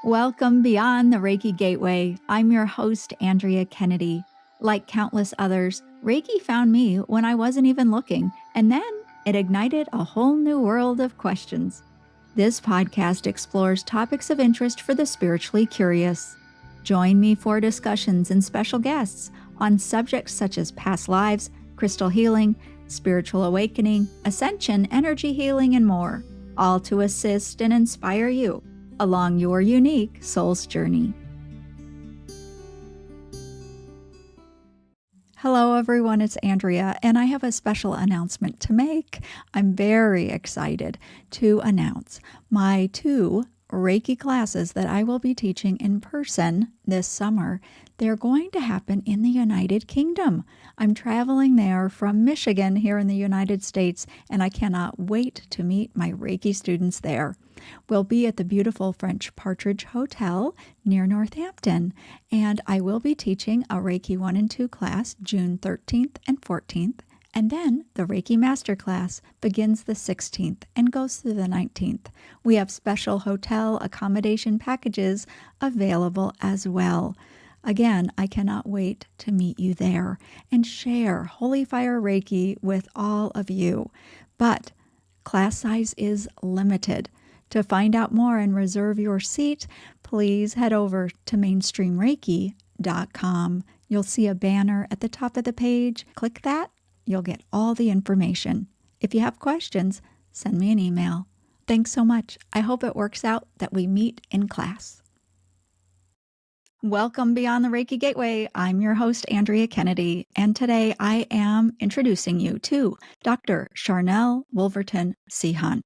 Welcome beyond the Reiki Gateway. I'm your host, Andrea Kennedy. Like countless others, Reiki found me when I wasn't even looking, and then it ignited a whole new world of questions. This podcast explores topics of interest for the spiritually curious. Join me for discussions and special guests on subjects such as past lives, crystal healing, spiritual awakening, ascension, energy healing, and more, all to assist and inspire you along your unique soul's journey. Hello, everyone. It's Andrea, and I have a special announcement to make. I'm very excited to announce my 2 Reiki classes that I will be teaching in person this summer. They're going to happen in the United Kingdom. I'm traveling there from Michigan here in the United States, and I cannot wait to meet my Reiki students there. We'll be at the beautiful French Partridge Hotel near Northampton, and I will be teaching a Reiki 1 and 2 class June 13th and 14th, and then the Reiki Master class begins the 16th and goes through the 19th. We have special hotel accommodation packages available as well. Again, I cannot wait to meet you there and share Holy Fire Reiki with all of you. But class size is limited. To find out more and reserve your seat, please head over to mainstreamreiki.com. You'll see a banner at the top of the page. Click that. You'll get all the information. If you have questions, send me an email. Thanks so much. I hope it works out that we meet in class. Welcome beyond the Reiki Gateway. I'm your host, Andrea Kennedy, and today I am introducing you to Dr. Sharnael Wolverton Sihan.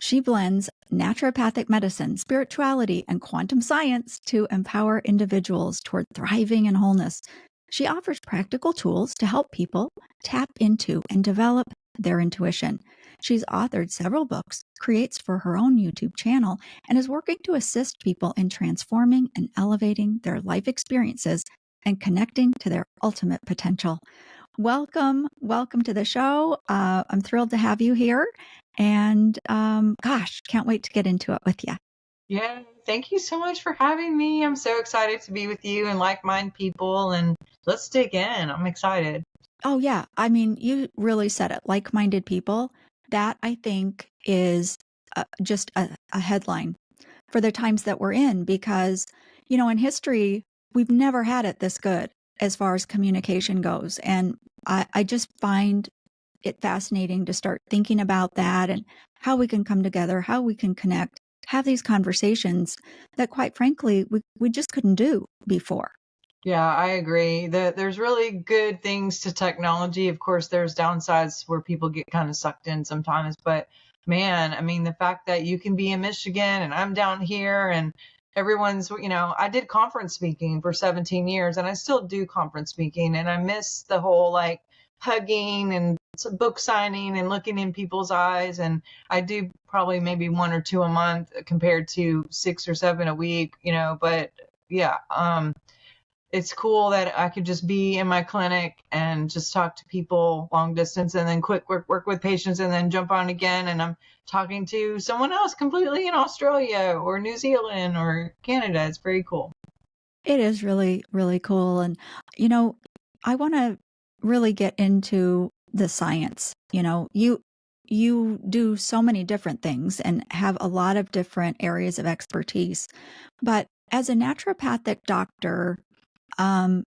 She blends naturopathic medicine, spirituality, and quantum science to empower individuals toward thriving and wholeness. She offers practical tools to help people tap into and develop their intuition. She's authored several books, creates for her own YouTube channel, and is working to assist people in transforming and elevating their life experiences and connecting to their ultimate potential. Welcome to the show. I'm thrilled to have you here. And can't wait to get into it with you. Yeah, thank you so much for having me. I'm so excited to be with you and like-minded people, and let's dig in. I'm excited. Oh, yeah. I mean, you really said it. Like-minded people. That, I think, is just a headline for the times that we're in, because, in history, we've never had it this good as far as communication goes. And I just find it fascinating to start thinking about that and how we can come together, how we can connect, have these conversations that, quite frankly, we just couldn't do before. Yeah, I agree. There's really good things to technology. Of course, there's downsides where people get kind of sucked in sometimes. But man, I mean, the fact that you can be in Michigan and I'm down here and everyone's, I did conference speaking for 17 years and I still do conference speaking. And I miss the whole hugging and book signing and looking in people's eyes. And I do probably maybe 1 or 2 a month compared to 6 or 7 a week, but yeah, it's cool that I could just be in my clinic and just talk to people long distance and then quick work with patients and then jump on again. And I'm talking to someone else completely in Australia or New Zealand or Canada. It's very cool. It is really, really cool. And, I want to really get into the science. You do so many different things and have a lot of different areas of expertise. But as a naturopathic doctor, I'm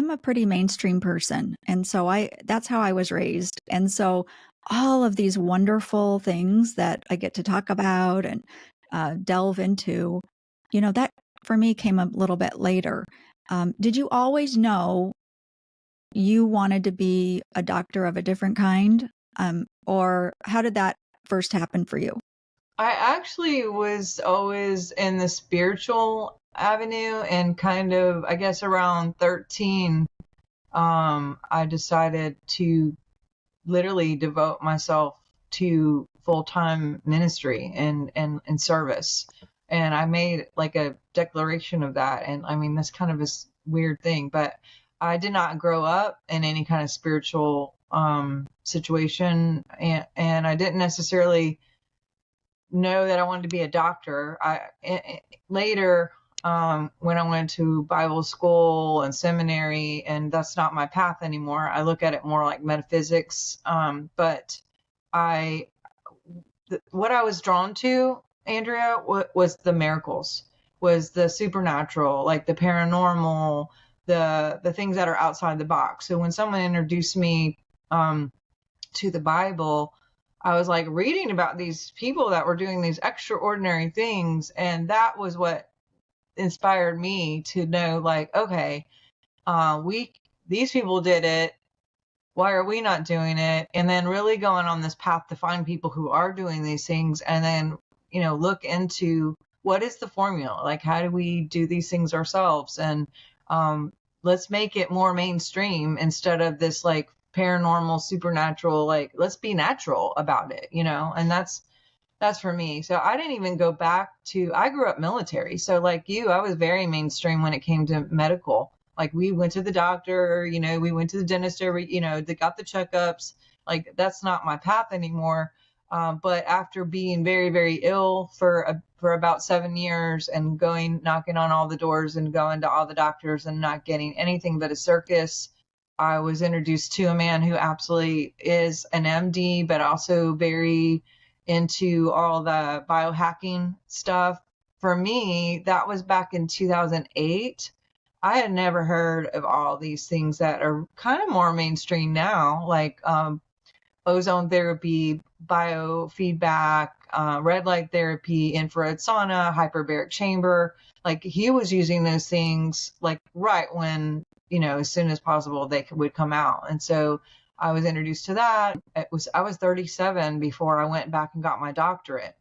a pretty mainstream person. And so that's how I was raised. And so all of these wonderful things that I get to talk about and delve into, that for me came a little bit later. Did you always know you wanted to be a doctor of a different kind? Or how did that first happen for you? I actually was always in the spiritual avenue, and kind of, I guess around 13, I decided to literally devote myself to full-time ministry and service. And I made a declaration of that. And I mean, that's kind of a weird thing, but I did not grow up in any kind of spiritual situation, and I didn't necessarily know that I wanted to be a doctor. Later, when I went to Bible school and seminary, and that's not my path anymore. I look at it more like metaphysics. But what I was drawn to, Andrea, was the miracles, was the supernatural, like the paranormal, the things that are outside the box. So when someone introduced me to the Bible, I was like reading about these people that were doing these extraordinary things, and that was what inspired me to know, like, okay, these people did it. Why are we not doing it? And then really going on this path to find people who are doing these things, and then, look into what is the formula? Like, how do we do these things ourselves? And let's make it more mainstream instead of this like paranormal, supernatural, like, let's be natural about it, and that's for me. So I didn't even go back I grew up military. So like you, I was very mainstream when it came to medical. Like, we went to the doctor, we went to the dentist, they got the checkups. Like, that's not my path anymore. But after being very, very ill for about 7 years and knocking on all the doors and going to all the doctors and not getting anything but a circus, I was introduced to a man who absolutely is an MD, but also very into all the biohacking stuff. For me, that was back in 2008. I had never heard of all these things that are kind of more mainstream now, like ozone therapy, biofeedback, red light therapy, infrared sauna, hyperbaric chamber. Like, he was using those things like right when, as soon as possible they would come out. And so I was introduced to that. I was 37 before I went back and got my doctorate,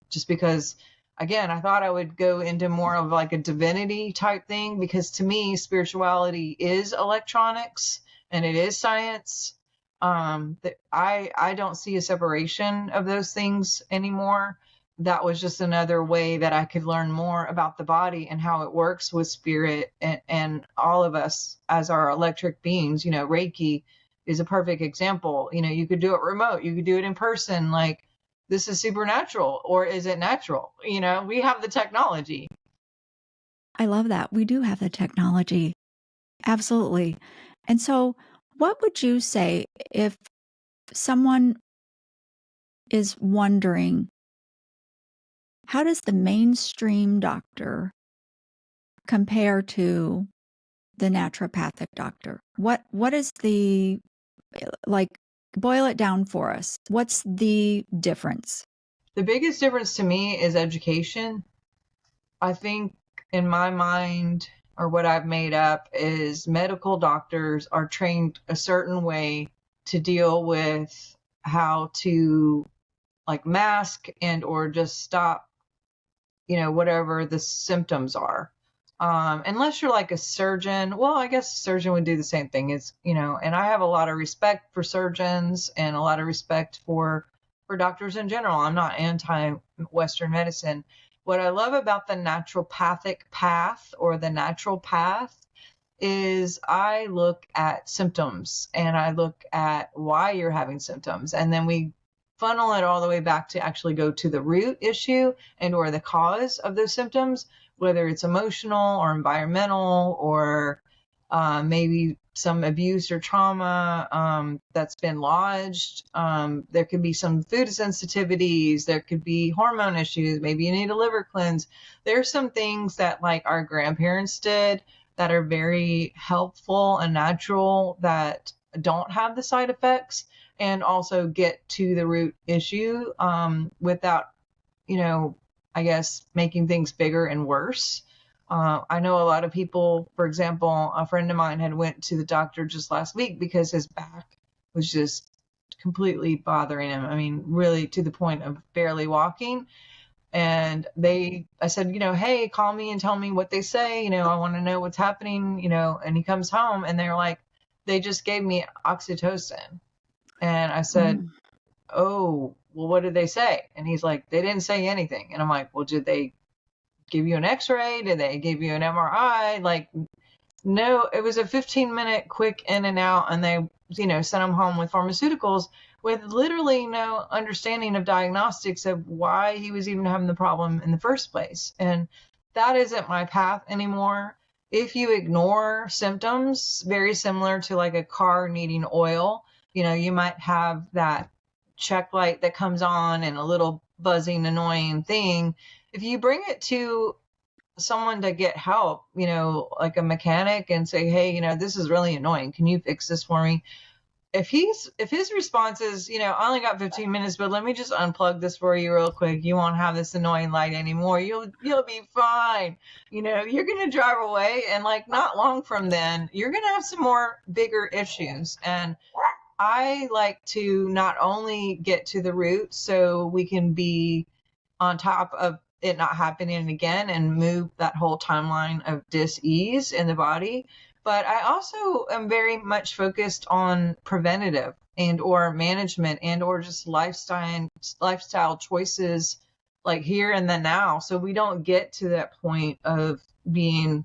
just because, again, I thought I would go into more of like a divinity type thing, because to me, spirituality is electronics and it is science. I don't see a separation of those things anymore. That was just another way that I could learn more about the body and how it works with spirit, and all of us as our electric beings. Reiki is a perfect example. You could do it remote, you could do it in person. Like, this is supernatural, or is it natural? We have the technology. I love that. We do have the technology. Absolutely. And so what would you say if someone is wondering, how does the mainstream doctor compare to the naturopathic doctor? What is the, like, boil it down for us. What's the difference? The biggest difference to me is education. I think, in my mind, or what I've made up, is medical doctors are trained a certain way to deal with how to, like, mask and or just stop, whatever the symptoms are. Unless you're like a surgeon. Well, I guess a surgeon would do the same thing. And I have a lot of respect for surgeons and a lot of respect for doctors in general. I'm not anti-Western medicine. What I love about the naturopathic path, or the natural path, is I look at symptoms and I look at why you're having symptoms. And then we funnel it all the way back to actually go to the root issue and or the cause of those symptoms, whether it's emotional or environmental, or maybe some abuse or trauma that's been lodged. There could be some food sensitivities. There could be hormone issues. Maybe you need a liver cleanse. There's some things that, like, our grandparents did that are very helpful and natural, that don't have the side effects, and also get to the root issue without, I guess, making things bigger and worse. I know a lot of people, for example, a friend of mine had went to the doctor just last week because his back was just completely bothering him. I mean, really to the point of barely walking. And I said, hey, call me and tell me what they say. I want to know what's happening, and he comes home and they're like, they just gave me oxytocin. And I said, oh, well, what did they say? And he's like, they didn't say anything. And I'm like, well, did they give you an x-ray? Did they give you an MRI? Like, no, it was a 15-minute quick in and out, and they, sent him home with pharmaceuticals. with literally no understanding of diagnostics of why he was even having the problem in the first place. And that isn't my path anymore. If you ignore symptoms, very similar to like a car needing oil, you might have that check light that comes on and a little buzzing, annoying thing. If you bring it to someone to get help, like a mechanic, and say, hey, this is really annoying. Can you fix this for me? If his response is, I only got 15 minutes, but let me just unplug this for you real quick. You won't have this annoying light anymore. You'll be fine. You're going to drive away, and like not long from then, you're going to have some more bigger issues. And I like to not only get to the root so we can be on top of it not happening again and move that whole timeline of dis-ease in the body. But I also am very much focused on preventative and or management and or just lifestyle choices like here and the now. So we don't get to that point of being,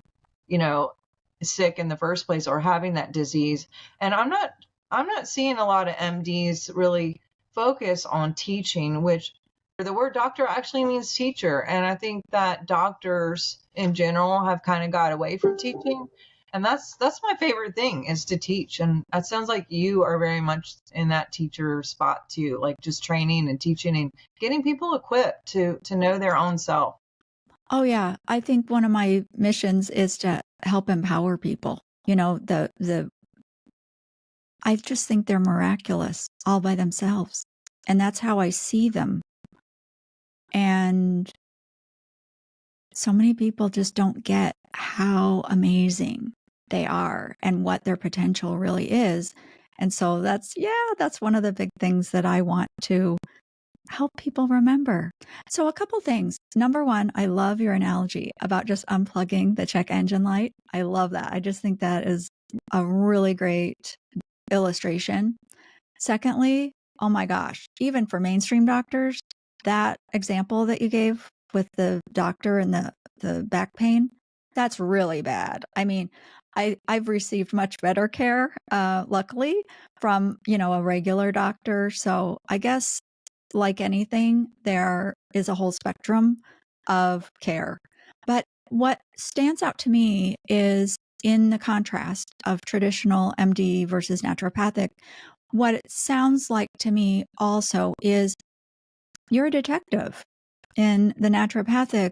sick in the first place or having that disease. And I'm not seeing a lot of MDs really focus on teaching, which the word doctor actually means teacher. And I think that doctors in general have kind of got away from teaching. And that's my favorite thing, is to teach. And that sounds like you are very much in that teacher spot too, like just training and teaching and getting people equipped to know their own self. Oh yeah, I think one of my missions is to help empower people. I just think they're miraculous all by themselves. And that's how I see them. And so many people just don't get how amazing they are and what their potential really is. And so that's one of the big things that I want to help people remember. So a couple things. Number one, I love your analogy about just unplugging the check engine light. I love that. I just think that is a really great illustration. Secondly, oh my gosh, even for mainstream doctors, that example that you gave with the doctor and the back pain, that's really bad. I mean, I've received much better care, luckily, from, a regular doctor. So I guess, like anything, there is a whole spectrum of care. But what stands out to me is, in the contrast of traditional MD versus naturopathic, what it sounds like to me also is you're a detective. In the naturopathic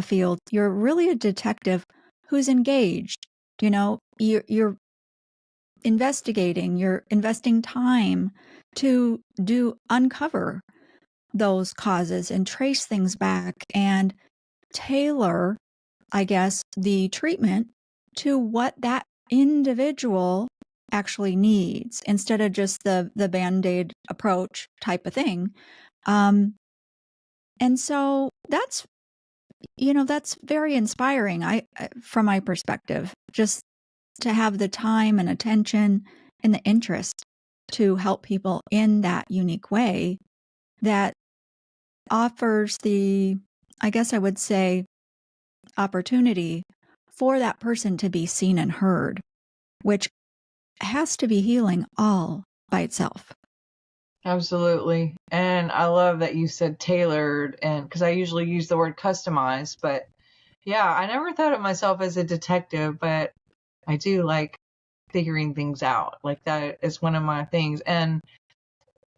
field, you're really a detective who's engaged. You're investigating, you're investing time to uncover those causes and trace things back and tailor, I guess, the treatment to what that individual actually needs, instead of just the Band-Aid approach type of thing. And so that's very inspiring. From my perspective, just to have the time and attention and the interest to help people in that unique way that offers the, I guess I would say, opportunity for that person to be seen and heard, which has to be healing all by itself. Absolutely. And I love that you said tailored, and because I usually use the word customized, but yeah, I never thought of myself as a detective, but I do like figuring things out. Like that is one of my things. And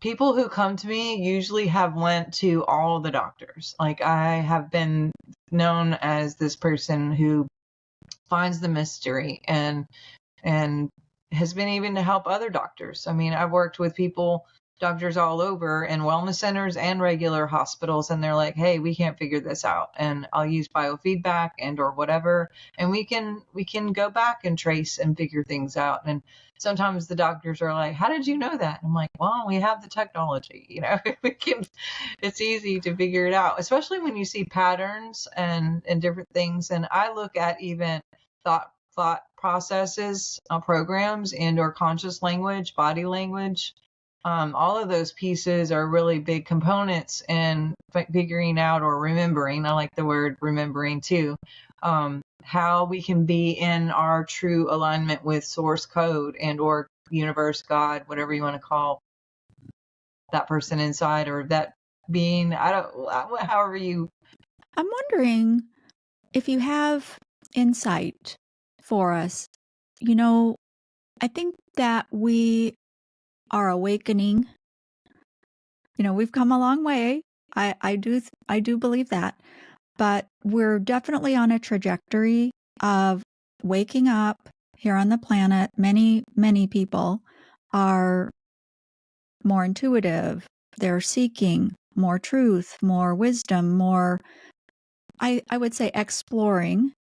people who come to me usually have went to all the doctors. Like I have been known as this person who finds the mystery and has been even to help other doctors. I mean, I've worked with doctors all over in wellness centers and regular hospitals, and they're like, hey, we can't figure this out, and I'll use biofeedback and or whatever, and we can go back and trace and figure things out. And sometimes the doctors are like, how did you know that? I'm like, well, we have the technology, it's easy to figure it out, especially when you see patterns and different things. And I look at even thought processes, programs, and or conscious language, body language. All of those pieces are really big components in figuring out or remembering. I like the word remembering too. How we can be in our true alignment with source code and or universe, God, whatever you want to call that person inside, or that being, however you. I'm wondering if you have insight for us. I think that we are awakening. We've come a long way. I do believe that, but we're definitely on a trajectory of waking up here on the planet. Many, many people are more intuitive. They're seeking more truth, more wisdom, more, I would say, exploring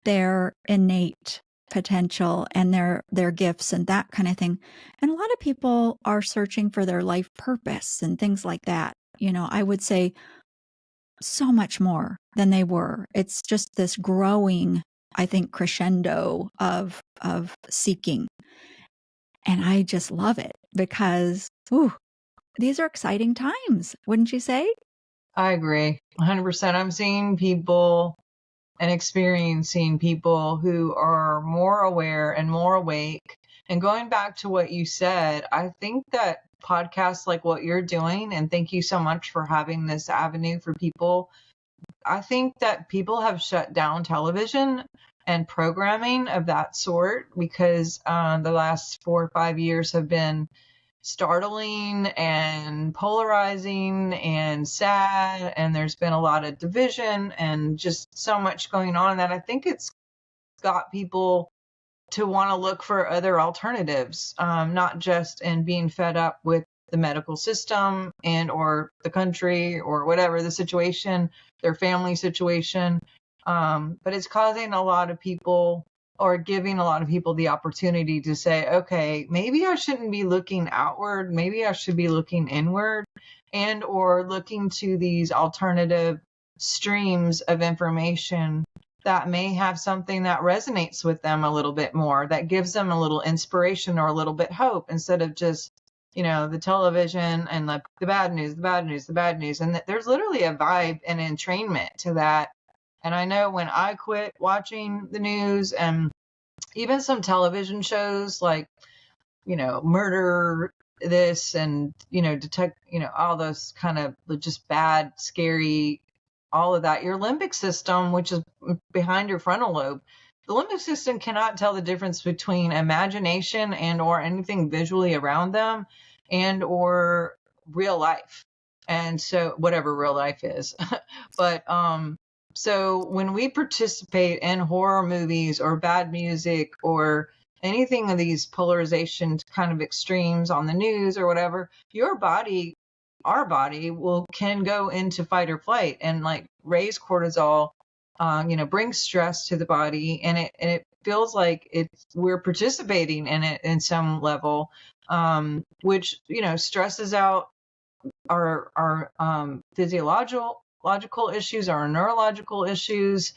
their innate potential and their gifts and that kind of thing. And a lot of people are searching for their life purpose and things like that. I would say so much more than they were. It's just this growing, I think, crescendo of seeking. And I just love it because these are exciting times, wouldn't you say? I agree 100%. I'm seeing people and experiencing people who are more aware and more awake. And going back to what you said, I think that podcasts like what you're doing, and thank you so much for having this avenue for people. I think that people have shut down television and programming of that sort because the last 4 or 5 years have been startling and polarizing and sad, and there's been a lot of division and just so much going on that I think it's got people to want to look for other alternatives, not just in being fed up with the medical system and or the country or whatever the situation, their family situation, but it's causing a lot of people, or giving a lot of people, the opportunity to say, okay, maybe I shouldn't be looking outward. Maybe I should be looking inward, and or looking to these alternative streams of information that may have something that resonates with them a little bit more, that gives them a little inspiration or a little bit hope, instead of just, the television and the bad news, the bad news, the bad news. And there's literally a vibe and entrainment to that. And I know when I quit watching the news and even some television shows like, murder this and, detect, all those kind of just bad, scary, all of that, your limbic system, which is behind your frontal lobe, the limbic system cannot tell the difference between imagination and or anything visually around them and or real life. And so whatever real life is. But so when we participate in horror movies or bad music or anything of these polarization kind of extremes on the news or whatever, our body can go into fight or flight and like raise cortisol, bring stress to the body, and it feels like we're participating in it in some level, which stresses out our physiological issues, our neurological issues,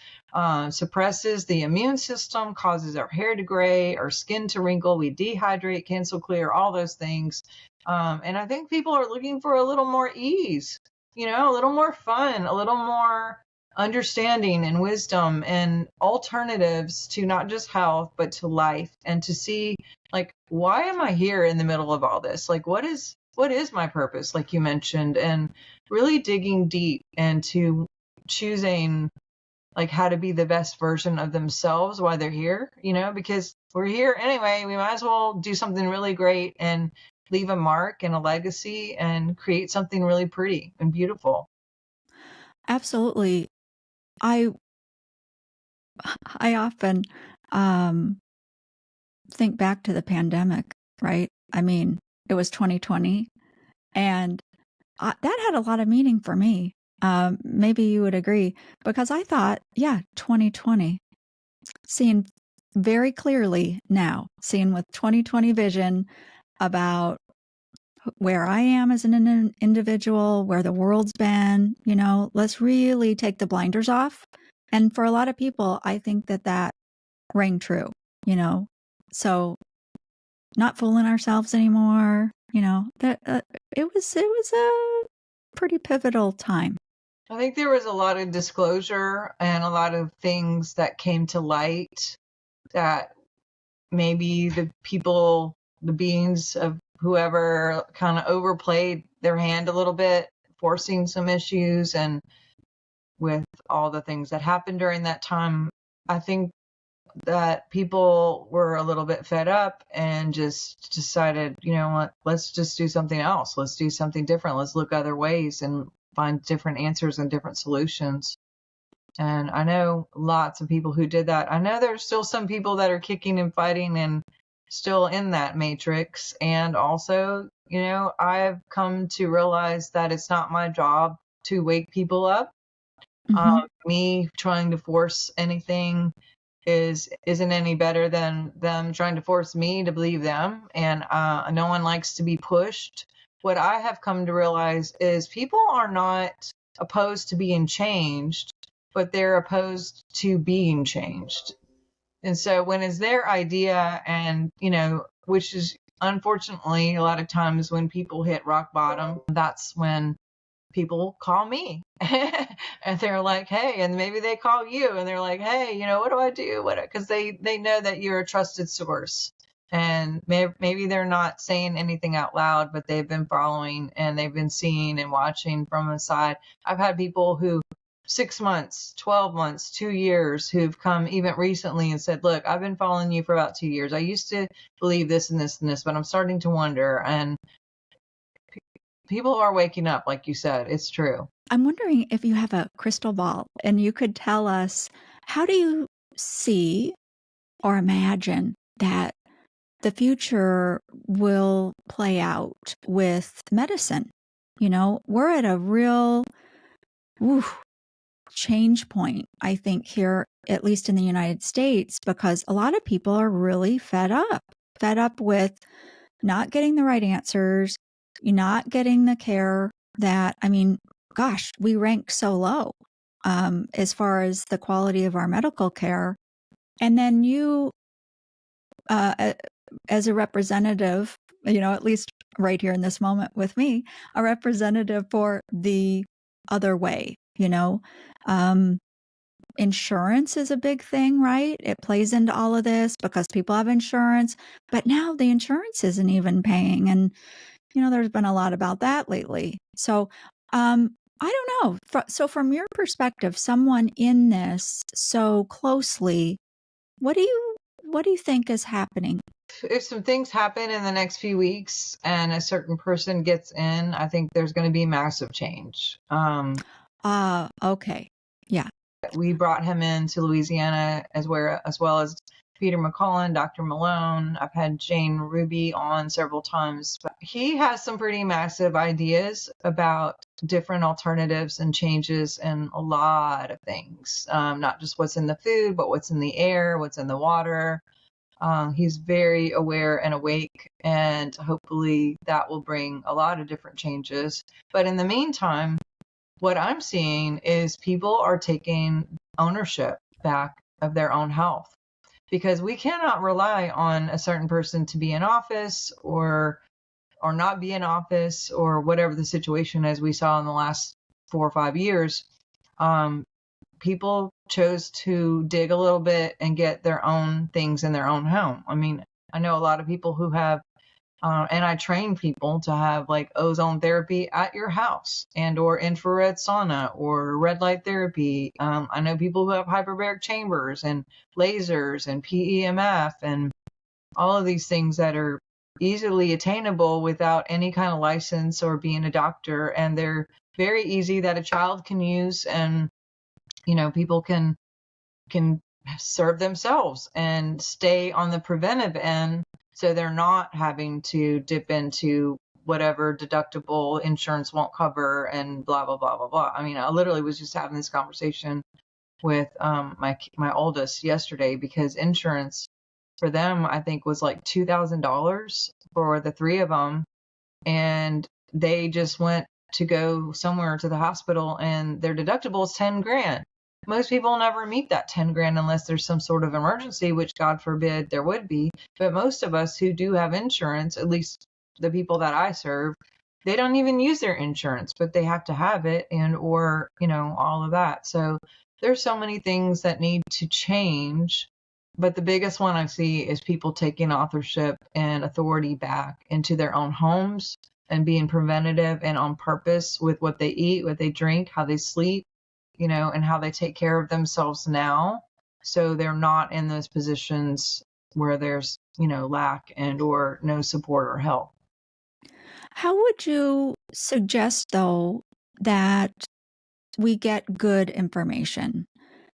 suppresses the immune system, causes our hair to gray, our skin to wrinkle, we dehydrate, cancel clear, all those things. And I think people are looking for a little more ease, a little more fun, a little more understanding and wisdom and alternatives to not just health, but to life, and to see, like, why am I here in the middle of all this? Like, what is my purpose, like you mentioned, and really digging deep into choosing like how to be the best version of themselves while they're here, because we're here anyway. We might as well do something really great and leave a mark and a legacy and create something really pretty and beautiful. Absolutely. I often think back to the pandemic, right? I mean, it was 2020, and that had a lot of meaning for me. Maybe you would agree, because I thought, 2020, seeing very clearly now, seeing with 2020 vision about where I am as an individual, where the world's been, let's really take the blinders off. And for a lot of people, I think that rang true, so not fooling ourselves anymore, that it was a pretty pivotal time. I think there was a lot of disclosure and a lot of things that came to light that maybe the people the beings of whoever kind of overplayed their hand a little bit, forcing some issues. And with all the things that happened during that time, I think that people were a little bit fed up and just decided, you know what, let's just do something else. Let's do something different. Let's look other ways and find different answers and different solutions. And I know lots of people who did that. I know there's still some people that are kicking and fighting and still in that matrix. And also, you know, I've come to realize that it's not my job to wake people up. Me trying to force anything isn't any better than them trying to force me to believe them. And no one likes to be pushed. What I have come to realize is people are not opposed to being changed, but they're opposed to being changed. And so when it's their idea, and, you know, which is unfortunately a lot of times when people hit rock bottom, that's when people call me and they're like, hey, and maybe they call you and they're like, hey, you know, what do I do? Because they know that you're a trusted source. And maybe they're not saying anything out loud, but they've been following and they've been seeing and watching from the side. I've had people who 6 months, 12 months, 2 years who've come even recently and said, look, I've been following you for about 2 years. I used to believe this and this and this, but I'm starting to wonder. And people are waking up, like you said. It's true. I'm wondering if you have a crystal ball and you could tell us, how do you see or imagine that the future will play out with medicine? You know, we're at a real change point, I think, here, at least in the United States, because a lot of people are really fed up with not getting the right answers, not getting the care that, I mean, gosh, we rank so low as far as the quality of our medical care. And then you, as a representative, you know, at least right here in this moment with me, a representative for the other way, you know. Insurance is a big thing, right? It plays into all of this because people have insurance, but now the insurance isn't even paying. And, you know, there's been a lot about that lately. So, I don't know. So from your perspective, someone in this so closely, what do you think is happening? If some things happen in the next few weeks and a certain person gets in, I think there's going to be massive change. Okay. Yeah. We brought him into Louisiana as well as Peter McCullen, Dr. Malone. I've had Jane Ruby on several times. But he has some pretty massive ideas about different alternatives and changes in a lot of things, not just what's in the food, but what's in the air, what's in the water. He's very aware and awake, and hopefully that will bring a lot of different changes. But in the meantime, what I'm seeing is people are taking ownership back of their own health, because we cannot rely on a certain person to be in office or not be in office or whatever the situation as we saw in the last 4 or 5 years. People chose to dig a little bit and get their own things in their own home. I mean, I know a lot of people who have and I train people to have like ozone therapy at your house and or infrared sauna or red light therapy. I know people who have hyperbaric chambers and lasers and PEMF and all of these things that are easily attainable without any kind of license or being a doctor. And they're very easy that a child can use, and, you know, people can serve themselves and stay on the preventive end. So they're not having to dip into whatever deductible insurance won't cover and blah, blah, blah, blah, blah. I mean, I literally was just having this conversation with my oldest yesterday, because insurance for them, I think, was like $2,000 for the 3 of them. And they just went to go somewhere to the hospital and their deductible is 10 grand. Most people never meet that 10 grand unless there's some sort of emergency, which God forbid there would be. But most of us who do have insurance, at least the people that I serve, they don't even use their insurance, but they have to have it, and or, you know, all of that. So there's so many things that need to change But the biggest one I see is people taking authorship and authority back into their own homes and being preventative and on purpose with what they eat, what they drink, how they sleep, and how they take care of themselves now. So they're not in those positions where there's, lack and or no support or help. How would you suggest, though, that we get good information?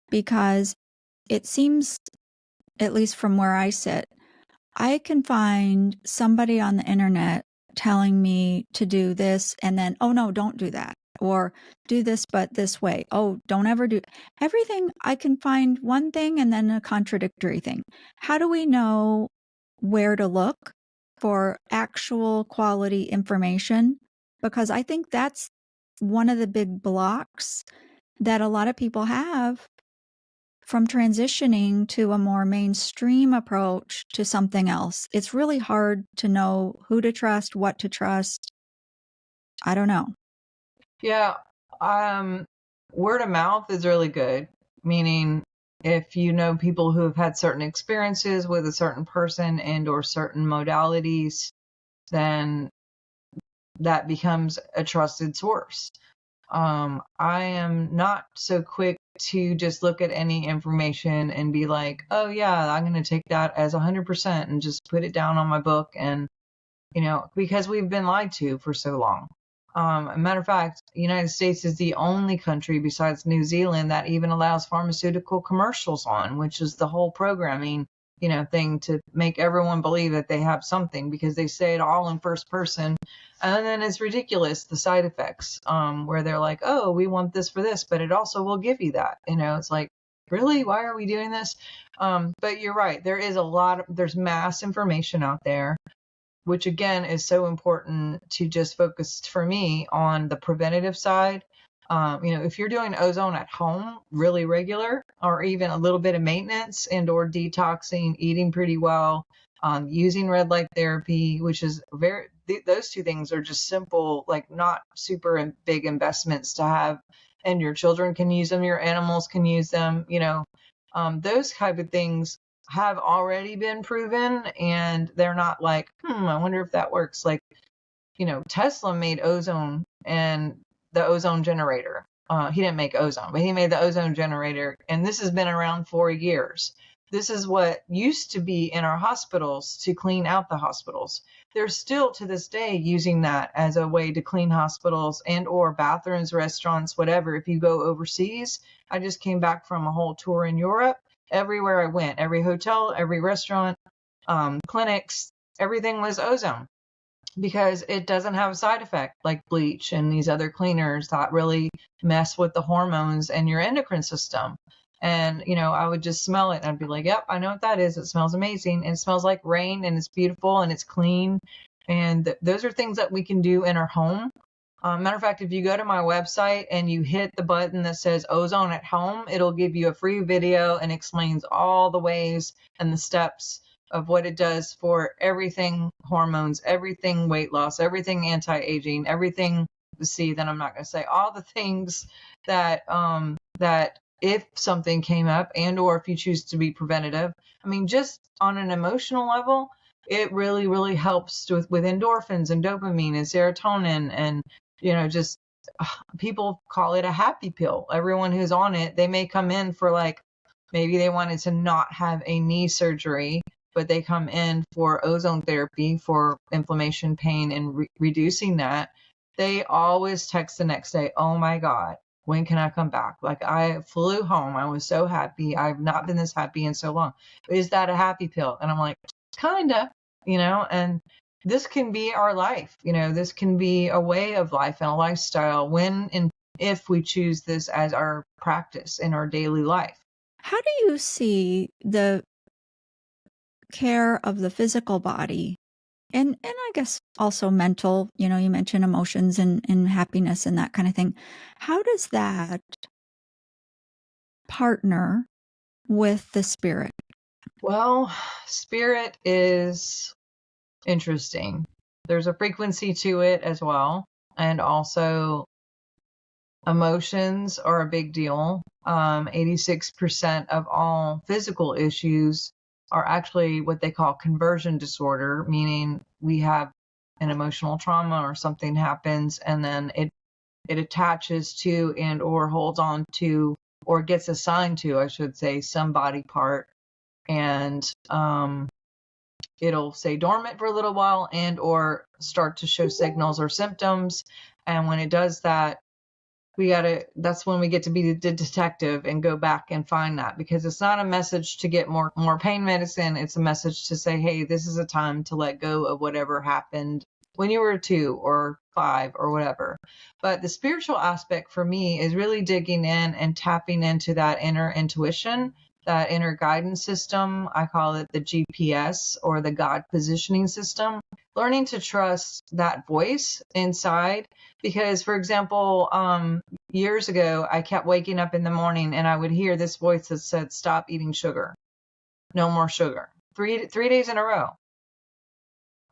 Because it seems, at least from where I sit, I can find somebody on the internet telling me to do this and then, oh no, don't do that. Or do this, but this way. Oh, don't ever do everything. I can find one thing and then a contradictory thing. How do we know where to look for actual quality information? Because I think that's one of the big blocks that a lot of people have from transitioning to a more mainstream approach to something else. It's really hard to know who to trust, what to trust. I don't know. Yeah. Word of mouth is really good, meaning if you know people who have had certain experiences with a certain person and or certain modalities, then that becomes a trusted source. I am not so quick to just look at any information and be like, oh yeah, I'm going to take that as 100% and just put it down on my book. And, because we've been lied to for so long. A matter of fact, the United States is the only country besides New Zealand that even allows pharmaceutical commercials on, which is the whole programming, thing to make everyone believe that they have something because they say it all in first person. And then it's ridiculous, the side effects, where they're like, oh, we want this for this, but it also will give you that. It's like, really? Why are we doing this? But you're right. There's mass information out there, which again is so important to just focus for me on the preventative side. If you're doing ozone at home really regular, or even a little bit of maintenance and or detoxing, eating pretty well, using red light therapy, which is those two things are just simple, like not super big investments to have, and your children can use them, your animals can use them, those type of things have already been proven, and they're not like, I wonder if that works. Like, Tesla made ozone and the ozone generator. He didn't make ozone, but he made the ozone generator, and this has been around for years. This is what used to be in our hospitals to clean out the hospitals. They're still to this day using that as a way to clean hospitals and or bathrooms, restaurants, whatever. If you go overseas, I just came back from a whole tour in Europe. Everywhere I went, every hotel, every restaurant, clinics, everything was ozone because it doesn't have a side effect like bleach and these other cleaners that really mess with the hormones and your endocrine system. And, I would just smell it and I'd be like, yep, I know what that is. It smells amazing. And it smells like rain and it's beautiful and it's clean. And those are things that we can do in our home. Matter of fact, if you go to my website and you hit the button that says ozone at home, it'll give you a free video and explains all the ways and the steps of what it does for everything hormones, everything weight loss, everything anti-aging, everything. See, then I'm not going to say all the things that if something came up and or if you choose to be preventative, just on an emotional level, it really, really helps with endorphins and dopamine and serotonin and, just people call it a happy pill. Everyone who's on it, they may come in for like, maybe they wanted to not have a knee surgery, but they come in for ozone therapy for inflammation, pain, and reducing that. They always text the next day, oh my God, when can I come back? Like I flew home. I was so happy. I've not been this happy in so long. Is that a happy pill? And I'm like, kinda, and this can be our life. This can be a way of life and a lifestyle when and if we choose this as our practice in our daily life. How do you see the care of the physical body and I guess also mental, you mentioned emotions and happiness and that kind of thing. How does that partner with the spirit? Well, spirit is interesting. There's a frequency to it as well. And also Emotions are a big deal. 86% of all physical issues are actually what they call conversion disorder, meaning we have an emotional trauma or something happens and then it attaches to and or holds on to or gets assigned to, I should say, some body part. And it'll stay dormant for a little while and or start to show signals or symptoms. And when it does that, that's when we get to be the detective and go back and find that, because it's not a message to get more pain medicine. It's a message to say, hey, this is a time to let go of whatever happened when you were 2 or 5 or whatever. But the spiritual aspect for me is really digging in and tapping into that inner intuition, that inner guidance system. I call it the GPS, or the God positioning system. Learning to trust that voice inside. Because, for example, years ago, I kept waking up in the morning and I would hear this voice that said, stop eating sugar. No more sugar. Three days in a row.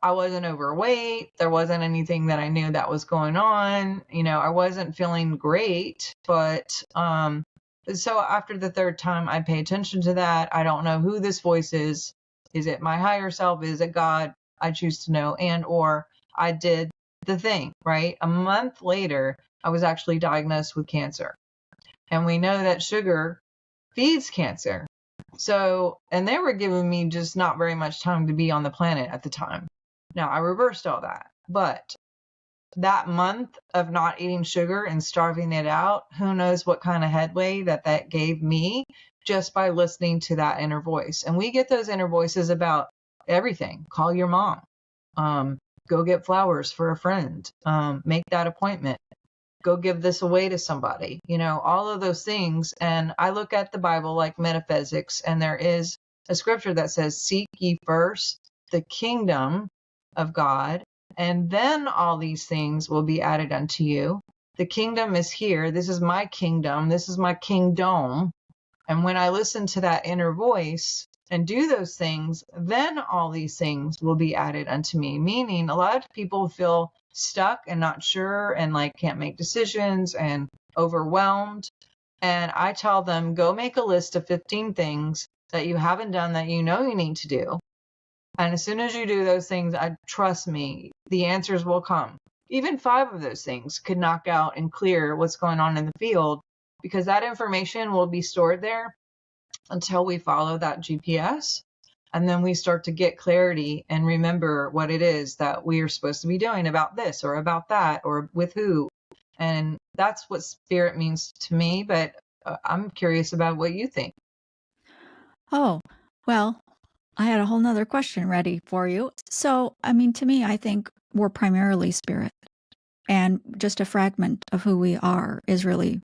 I wasn't overweight. There wasn't anything that I knew that was going on. I wasn't feeling great. But so after the third time, I pay attention to that. I don't know who this voice is. Is it my higher self? Is it God? I choose to know. And or I did the thing, right? A month later, I was actually diagnosed with cancer. And we know that sugar feeds cancer. So, and they were giving me just not very much time to be on the planet at the time. Now, I reversed all that. But that month of not eating sugar and starving it out, who knows what kind of headway that gave me just by listening to that inner voice. And we get those inner voices about everything. Call your mom. Go get flowers for a friend. Make that appointment. Go give this away to somebody. All of those things. And I look at the Bible like metaphysics, and there is a scripture that says, seek ye first the kingdom of God, and then all these things will be added unto you. The kingdom is here. This is my kingdom. This is my kingdom. And when I listen to that inner voice and do those things, then all these things will be added unto me. Meaning, a lot of people feel stuck and not sure and can't make decisions and overwhelmed. And I tell them, go make a list of 15 things that you haven't done that you know you need to do. And as soon as you do those things, trust me, the answers will come. Even 5 of those things could knock out and clear what's going on in the field, because that information will be stored there until we follow that GPS. And then we start to get clarity and remember what it is that we are supposed to be doing about this or about that or with who. And that's what spirit means to me. But I'm curious about what you think. Oh, well, I had a whole nother question ready for you. So, to me, I think we're primarily spirit, and just a fragment of who we are is really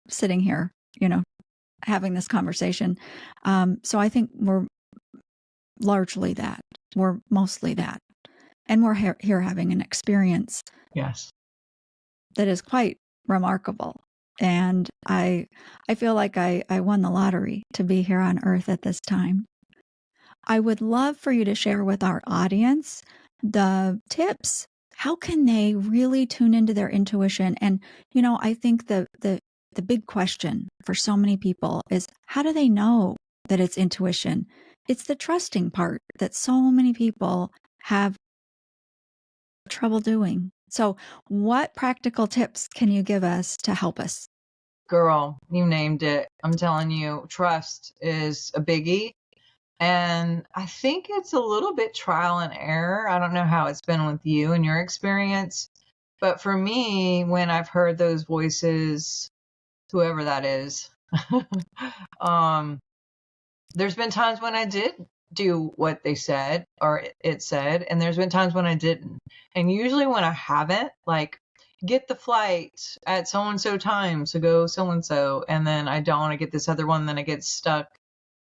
sitting here, having this conversation. So I think we're largely that. We're mostly that. And we're here having an experience. Yes. That is quite remarkable. And I feel like I won the lottery to be here on Earth at this time. I would love for you to share with our audience the tips. How can they really tune into their intuition? And, I think the big question for so many people is, how do they know that it's intuition? It's the trusting part that so many people have trouble doing. So what practical tips can you give us to help us? Girl, you named it. I'm telling you, trust is a biggie. And I think it's a little bit trial and error. I don't know how it's been with you and your experience. But for me, when I've heard those voices, whoever that is, there's been times when I did do what they said or it said, and there's been times when I didn't. And usually when I haven't, get the flight at so-and-so time, so go so-and-so, and then I don't want to get this other one, then I get stuck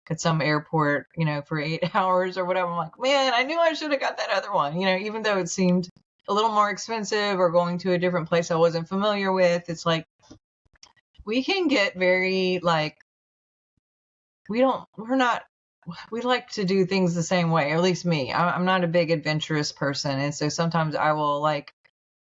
at some airport, for 8 hours or whatever. I'm like, man, I knew I should have got that other one, even though it seemed a little more expensive or going to a different place I wasn't familiar with. It's we can get very we like to do things the same way, or at least me. I'm not a big adventurous person. And so sometimes I will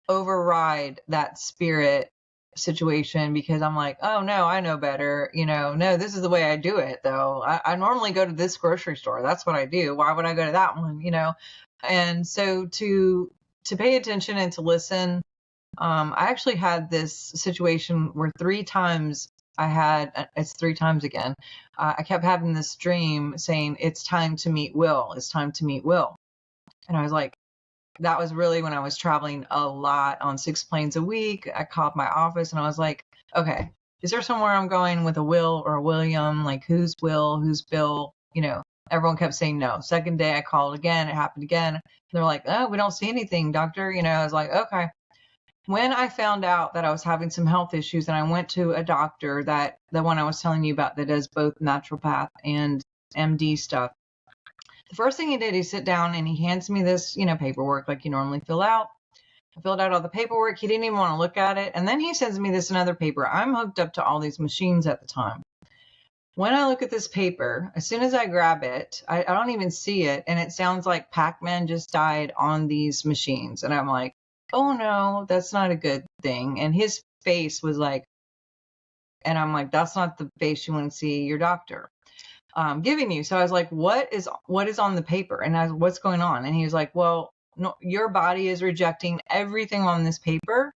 override that spirit situation because I'm like, oh no, I know better. No, this is the way I do it though. I normally go to this grocery store. That's what I do. Why would I go to that one? And so to pay attention and to listen. I actually had this situation where 3 times it's 3 times again. I kept having this dream saying, it's time to meet Will. It's time to meet Will. And I was like, that was really when I was traveling a lot on 6 planes a week. I called my office and I was like, okay, is there somewhere I'm going with a Will or a William? Like, who's Will? Who's Bill? Everyone kept saying no. Second day I called again. It happened again. They're like, oh, we don't see anything, doctor. I was like, okay. When I found out that I was having some health issues and I went to a doctor, that the one I was telling you about that does both naturopath and MD stuff, the first thing he did, he sit down and he hands me this, paperwork like you normally fill out. I filled out all the paperwork. He didn't even want to look at it. And then he sends me this another paper. I'm hooked up to all these machines at the time. When I look at this paper, as soon as I grab it, I don't even see it. And it sounds like Pac-Man just died on these machines. And I'm like, oh no, that's not a good thing. And his face was like, and I'm like, that's not the face you want to see your doctor giving you. So I was like, what is on the paper? And what's going on? And he was like, well, no, your body is rejecting everything on this paper.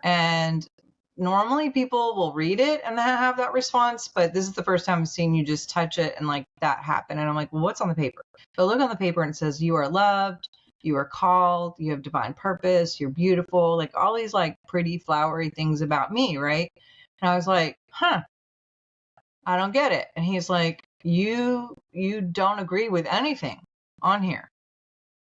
And normally people will read it and have that response, but this is the first time I've seen you just touch it and like that happen. And I'm like, well, what's on the paper? So I look on the paper and it says, you are loved. You are called, you have divine purpose, you're beautiful, like all these like pretty flowery things about me, right? And I was like, I don't get it. And he's like, you don't agree with anything on here.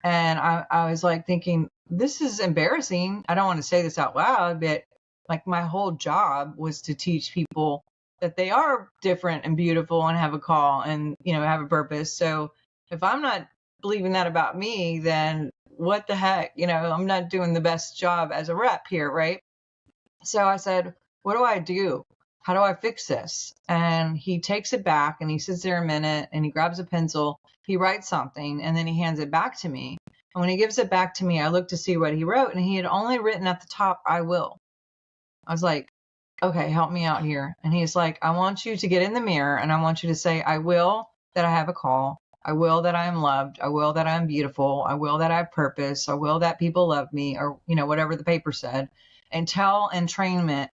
And I was like thinking, this is embarrassing. I don't want to say this out loud, but like my whole job was to teach people that they are different and beautiful and have a call and, have a purpose. So if I'm not believing that about me, then what the heck, I'm not doing the best job as a rep here, right? So I said, what do I do? How do I fix this? And he takes it back and he sits there a minute and he grabs a pencil, he writes something, and then he hands it back to me. And when he gives it back to me, I look to see what he wrote, and he had only written at the top, I will. I was like, okay, help me out here. And he's like, I want you to get in the mirror and I want you to say, I will that I have a call. I will that I am loved. I will that I'm beautiful. I will that I have purpose. I will that people love me, or, whatever the paper said, until entrainment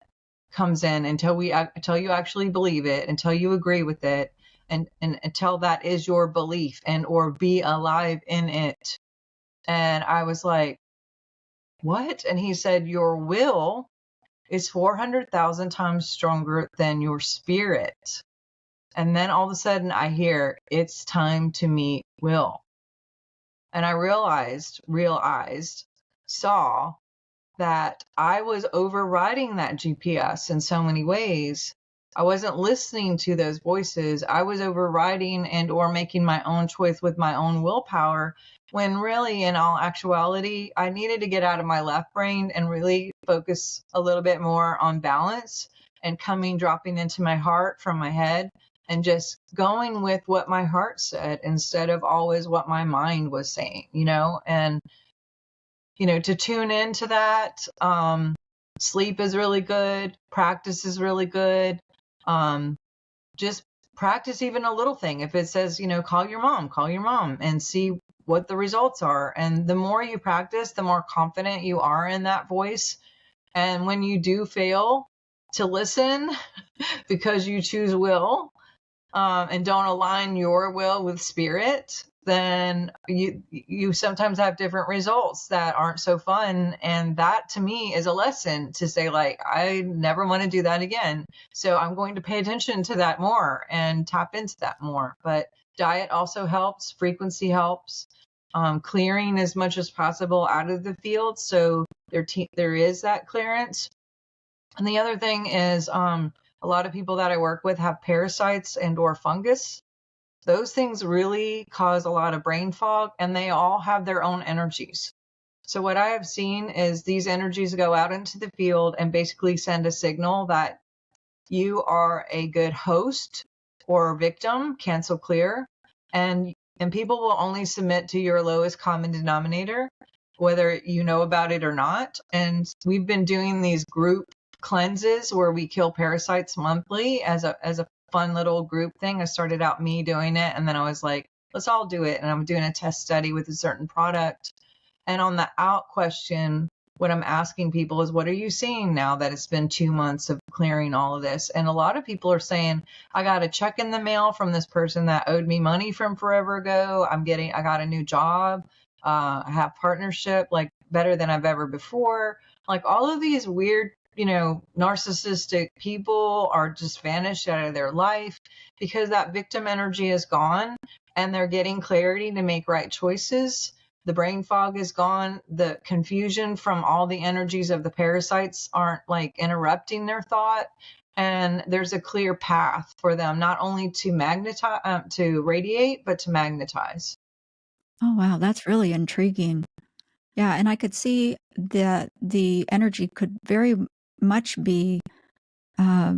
comes in, until you actually believe it, until you agree with it, and until that is your belief and or be alive in it. And I was like, what? And he said, your will is 400,000 times stronger than your spirit. And then all of a sudden I hear, it's time to meet Will. And I saw that I was overriding that GPS in so many ways. I wasn't listening to those voices. I was overriding and or making my own choice with my own willpower, when really, in all actuality, I needed to get out of my left brain and really focus a little bit more on balance and dropping into my heart from my head and just going with what my heart said instead of always what my mind was saying, and, to tune into that. Sleep is really good. Practice is really good. Just practice even a little thing. If it says, call your mom and see what the results are. And the more you practice, the more confident you are in that voice. And when you do fail to listen because you choose will, and don't align your will with spirit, then you sometimes have different results that aren't so fun. And that to me is a lesson to say, like, I never want to do that again. So I'm going to pay attention to that more and tap into that more. But diet also helps. Frequency helps. Clearing as much as possible out of the field. So there is that clearance. And the other thing is, a lot of people that I work with have parasites and or fungus. Those things really cause a lot of brain fog, and they all have their own energies. So what I have seen is these energies go out into the field and basically send a signal that you are a good host or victim, cancel clear, and people will only submit to your lowest common denominator, whether you know about it or not. And we've been doing these group cleanses where we kill parasites monthly as a fun little group thing. I started out me doing it, and then I was like, let's all do it. And I'm doing a test study with a certain product. And on the out question, what I'm asking people is, what are you seeing now that it's been 2 months of clearing all of this? And a lot of people are saying, I got a check in the mail from this person that owed me money from forever ago. I got a new job. I have partnership like better than I've ever before. Like all of these weird, narcissistic people are just vanished out of their life because that victim energy is gone and they're getting clarity to make right choices. The brain fog is gone. The confusion from all the energies of the parasites aren't like interrupting their thought. And there's a clear path for them, not only to magnetize, to radiate, but to magnetize. Oh, wow. That's really intriguing. Yeah. And I could see that the energy could very much be out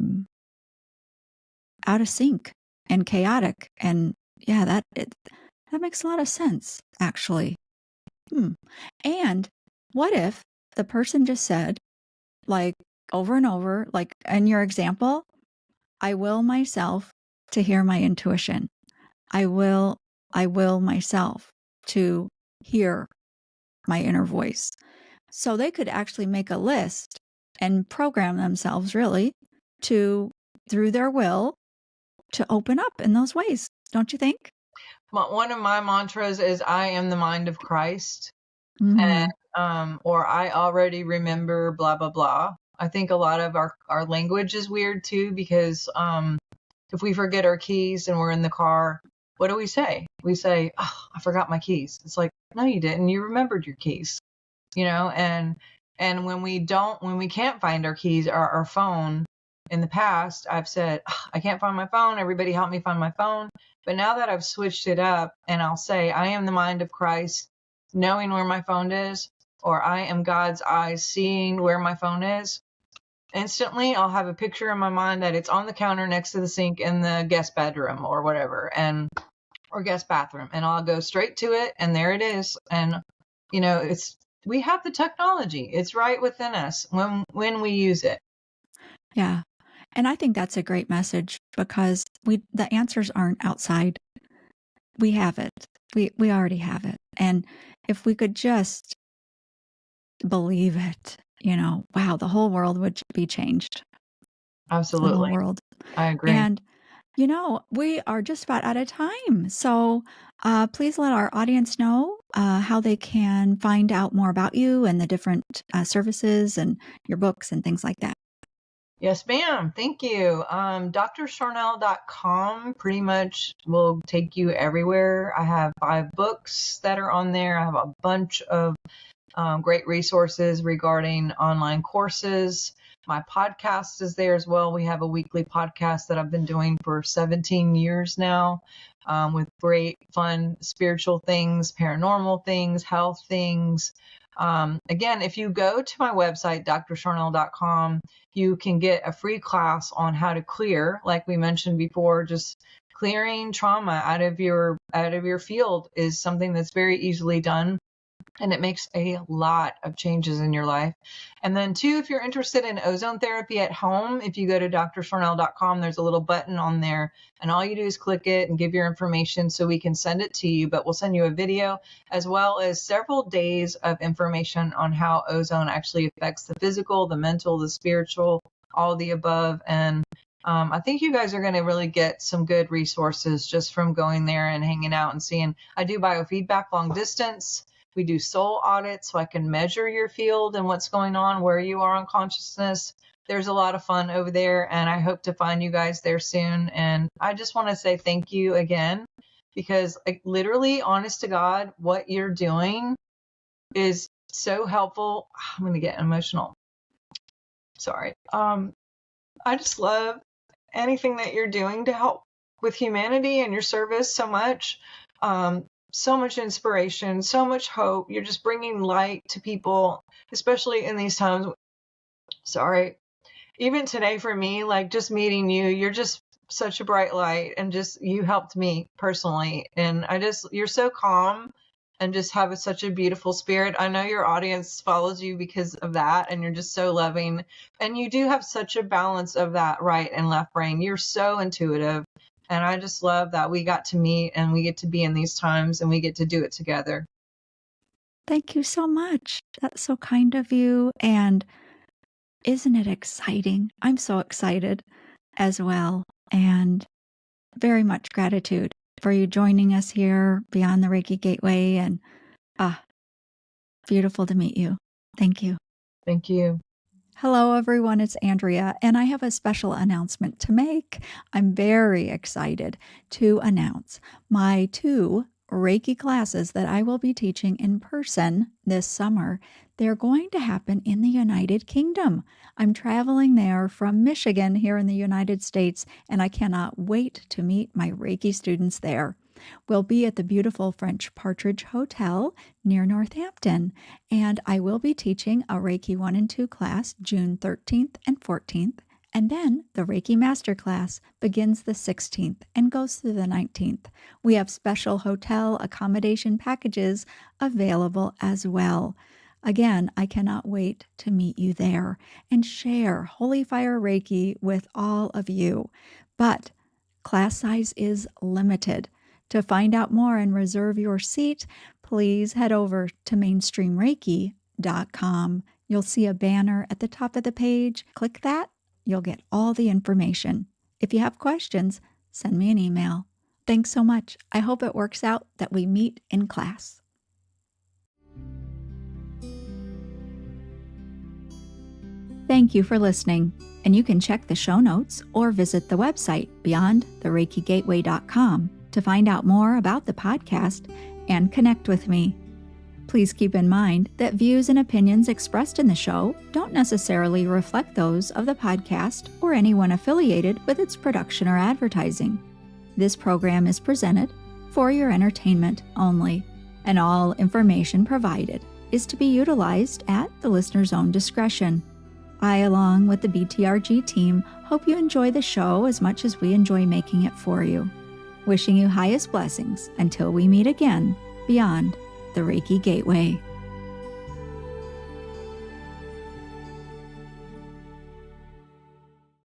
of sync and chaotic. And yeah, that makes a lot of sense, actually. And what if the person just said, like over and over, like in your example, I will myself to hear my intuition. I will myself to hear my inner voice. So they could actually make a list and program themselves really to, through their will, to open up in those ways. Don't you think? One of my mantras is, I am the mind of Christ. Mm-hmm. And or I already remember blah blah blah. I think a lot of our language is weird too, because if we forget our keys and we're in the car, what do we say? We say, oh, I forgot my keys. It's like, no, you didn't. You remembered your keys, and when we can't find our keys or our phone, in the past, I've said, oh, I can't find my phone. Everybody help me find my phone. But now that I've switched it up and I'll say, I am the mind of Christ, knowing where my phone is, or I am God's eyes seeing where my phone is, instantly I'll have a picture in my mind that it's on the counter next to the sink in the guest bedroom or whatever, or guest bathroom, and I'll go straight to it and there it is. And we have the technology. It's right within us when we use it. Yeah. And I think that's a great message because the answers aren't outside. We have it. We already have it. And if we could just believe it, wow, the whole world would be changed. Absolutely. The whole world. I agree. And, we are just about out of time. So please let our audience know how they can find out more about you and the different services and your books and things like that. Yes, ma'am. Thank you. drsharnael.com pretty much will take you everywhere. I have 5 books that are on there. I have a bunch of great resources regarding online courses. My podcast is there as well. We have a weekly podcast that I've been doing for 17 years now, with great, fun, spiritual things, paranormal things, health things. Again, if you go to my website, drsharnael.com, you can get a free class on how to clear, like we mentioned before. Just clearing trauma out of your field is something that's very easily done. And it makes a lot of changes in your life. And then 2, if you're interested in ozone therapy at home, if you go to drsharnael.com, there's a little button on there, and all you do is click it and give your information so we can send it to you. But we'll send you a video as well as several days of information on how ozone actually affects the physical, the mental, the spiritual, all the above. And I think you guys are going to really get some good resources just from going there and hanging out and seeing. I do biofeedback long distance. We do soul audits so I can measure your field and what's going on, where you are on consciousness. There's a lot of fun over there, and I hope to find you guys there soon. And I just want to say thank you again, because literally, honest to God, what you're doing is so helpful. I'm going to get emotional. Sorry. I just love anything that you're doing to help with humanity and your service so much. So much inspiration, so much hope. You're just bringing light to people, especially in these times. Sorry. Even today for me, like just meeting you, you're just such a bright light, and just you helped me personally. And you're so calm and just have such a beautiful spirit. I know your audience follows you because of that, and you're just so loving. And you do have such a balance of that right and left brain. You're so intuitive. And I just love that we got to meet and we get to be in these times and we get to do it together. Thank you so much. That's so kind of you. And isn't it exciting? I'm so excited as well. And very much gratitude for you joining us here beyond the Reiki Gateway. And beautiful to meet you. Thank you. Thank you. Hello, everyone. It's Andrea, and I have a special announcement to make. I'm very excited to announce my 2 Reiki classes that I will be teaching in person this summer. They're going to happen in the United Kingdom. I'm traveling there from Michigan here in the United States, and I cannot wait to meet my Reiki students there. We'll be at the beautiful French Partridge Hotel near Northampton, and I will be teaching a Reiki 1 and 2 class June 13th and 14th, and then the Reiki Master class begins the 16th and goes through the 19th. We have special hotel accommodation packages available as well. Again, I cannot wait to meet you there and share Holy Fire Reiki with all of you. But class size is limited. To find out more and reserve your seat, please head over to mainstreamreiki.com. You'll see a banner at the top of the page. Click that. You'll get all the information. If you have questions, send me an email. Thanks so much. I hope it works out that we meet in class. Thank you for listening. And you can check the show notes or visit the website beyondthereikigateway.com to find out more about the podcast and connect with me. Please keep in mind that views and opinions expressed in the show don't necessarily reflect those of the podcast or anyone affiliated with its production or advertising. This program is presented for your entertainment only, and all information provided is to be utilized at the listener's own discretion. I, along with the BTRG team, hope you enjoy the show as much as we enjoy making it for you. Wishing you highest blessings until we meet again beyond the Reiki Gateway.